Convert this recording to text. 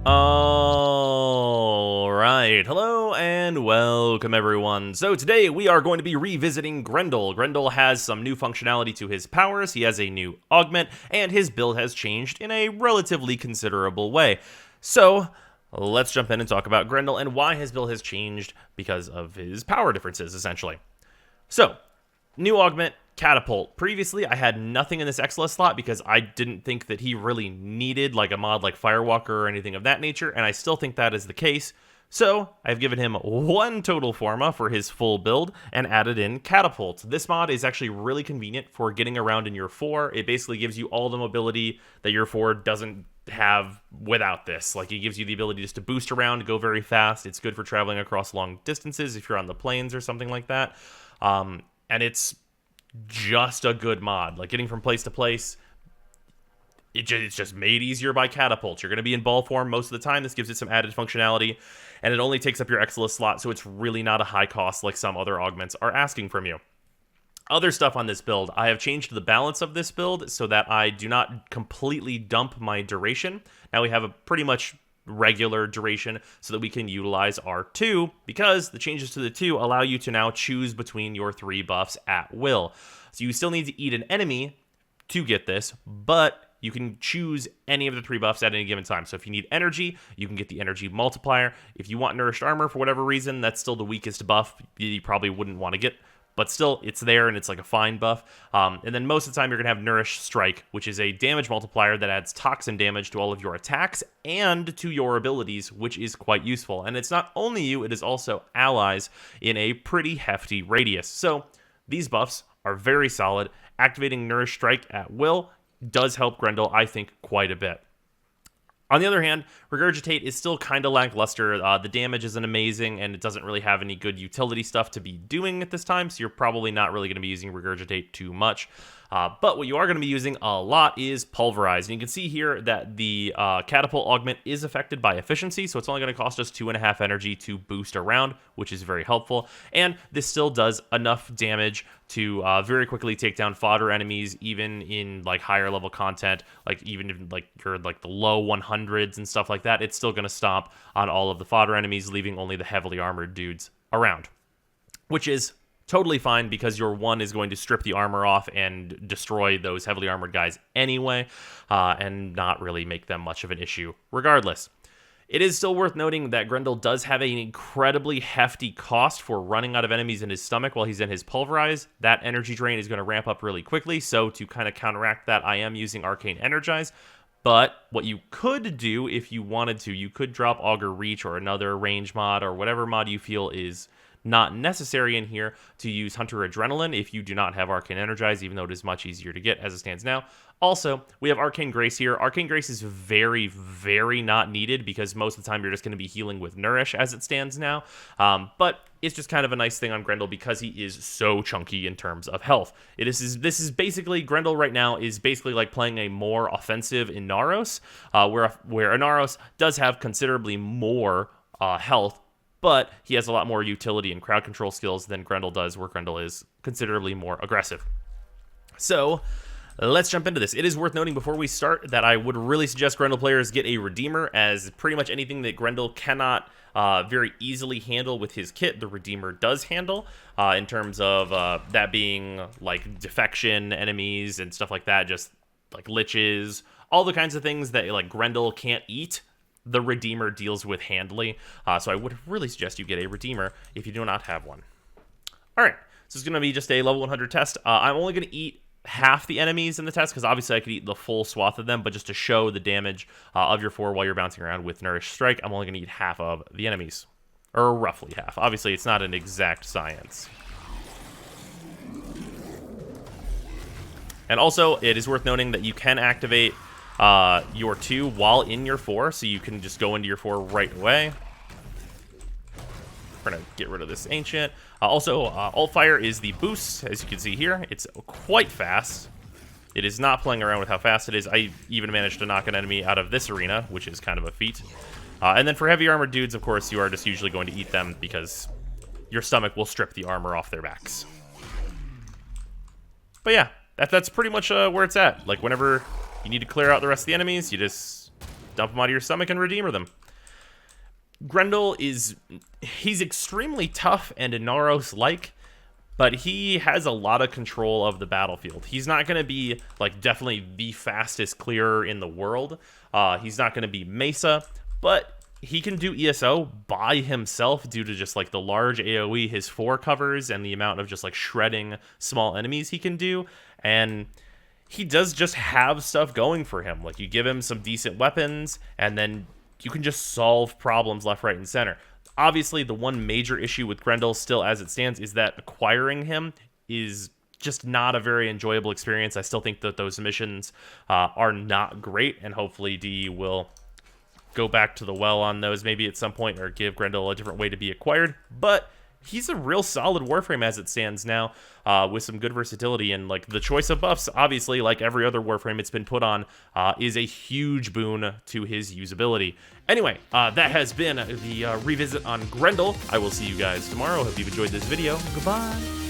Alright, hello and welcome everyone. So today we are going to be revisiting Grendel. Grendel has some new functionality to his powers, he has a new augment, and his build has changed in a relatively considerable way. So, let's jump in and talk about Grendel and why his build has changed because of his power differences, essentially. So, new augment, Catapult. Previously, I had nothing in this Excellus slot because I didn't think that he really needed like a mod like Firewalker or anything of that nature, and I still think that is the case. So, I've given him one total forma for his full build and added in Catapult. This mod is actually really convenient for getting around in your 4. It basically gives you all the mobility that your 4 doesn't have without this. Like, it gives you the ability just to boost around, go very fast. It's good for traveling across long distances if you're on the plains or something like that. And it's just a good mod. Like, getting from place to place, it's just made easier by Catapult. You're going to be in ball form most of the time. This gives it some added functionality, and it only takes up your Excellus slot, so it's really not a high cost like some other augments are asking from you. Other stuff on this build, I have changed the balance of this build so that I do not completely dump my duration. Now we have a pretty much regular duration so that we can utilize our 2, because the changes to the 2 allow you to now choose between your 3 buffs at will. So you still need to eat an enemy to get this, but you can choose any of the 3 buffs at any given time. So if you need energy, you can get the energy multiplier. If you want nourished armor for whatever reason, that's still the weakest buff you probably wouldn't want to get, but still, it's there, and it's like a fine buff. And then most of the time, you're going to have Nourished Strike, which is a damage multiplier that adds toxin damage to all of your attacks and to your abilities, which is quite useful. And it's not only you, it is also allies in a pretty hefty radius. So these buffs are very solid. Activating Nourished Strike at will does help Grendel, I think, quite a bit. On the other hand, Regurgitate is still kind of lackluster. The damage isn't amazing, and it doesn't really have any good utility stuff to be doing at this time, so you're probably not really going to be using Regurgitate too much. But what you are going to be using a lot is Pulverize. And you can see here that the Catapult augment is affected by efficiency, so it's only going to cost us 2.5 energy to boost around, which is very helpful. And this still does enough damage to very quickly take down fodder enemies, even in like higher level content, like even if like you're like the low 100s and stuff like that. It's still going to stomp on all of the fodder enemies, leaving only the heavily armored dudes around, which is totally fine because your 1 is going to strip the armor off and destroy those heavily armored guys anyway, and not really make them much of an issue regardless. It is still worth noting that Grendel does have an incredibly hefty cost for running out of enemies in his stomach while he's in his Pulverize. That energy drain is going to ramp up really quickly, so to kind of counteract that, I am using Arcane Energize. But what you could do if you wanted to, you could drop Augur Reach or another range mod or whatever mod you feel is not necessary in here to use Hunter Adrenaline if you do not have Arcane Energize, even though it is much easier to get as it stands now. Also, we have Arcane Grace here. Arcane Grace is very, very not needed because most of the time you're just going to be healing with Nourish as it stands now. But it's just kind of a nice thing on Grendel because he is so chunky in terms of health. This is basically, Grendel right now is basically like playing a more offensive Inaros, where Inaros does have considerably more health, but he has a lot more utility and crowd control skills than Grendel does, where Grendel is considerably more aggressive. So, let's jump into this. It is worth noting before we start that I would really suggest Grendel players get a Redeemer, as pretty much anything that Grendel cannot very easily handle with his kit, the Redeemer does handle, in terms of that being like defection enemies and stuff like that, just like liches, all the kinds of things that like Grendel can't eat. The Redeemer deals with handily, so I would really suggest you get a Redeemer if you do not have one. Alright, so it's going to be just a level 100 test. I'm only going to eat half the enemies in the test, because obviously I could eat the full swath of them, but just to show the damage of your 4 while you're bouncing around with Nourished Strike, I'm only going to eat half of the enemies. Or roughly half. Obviously, it's not an exact science. And also, it is worth noting that you can activate your 2 while in your 4, so you can just go into your 4 right away. We're going to get rid of this Ancient. Also, Alt Fire is the boost, as you can see here. It's quite fast. It is not playing around with how fast it is. I even managed to knock an enemy out of this arena, which is kind of a feat. And then for heavy armored dudes, of course, you are just usually going to eat them because your stomach will strip the armor off their backs. But yeah, that's pretty much where it's at. Like, whenever you need to clear out the rest of the enemies, you just dump them out of your stomach and Redeemer them. Grendel he's extremely tough and Inaros-like, but he has a lot of control of the battlefield. He's not going to be, like, definitely the fastest clearer in the world. He's not going to be Mesa, but he can do ESO by himself due to just, like, the large AoE his 4 covers and the amount of just, like, shredding small enemies he can do. And he does just have stuff going for him. Like, you give him some decent weapons, and then you can just solve problems left, right, and center. Obviously, the one major issue with Grendel still as it stands is that acquiring him is just not a very enjoyable experience. I still think that those missions are not great, and hopefully D will go back to the well on those maybe at some point, or give Grendel a different way to be acquired. But he's a real solid Warframe as it stands now, with some good versatility, and like the choice of buffs, obviously, like every other Warframe it's been put on, is a huge boon to his usability. Anyway, that has been the revisit on Grendel. I will see you guys tomorrow. Hope you've enjoyed this video. Goodbye.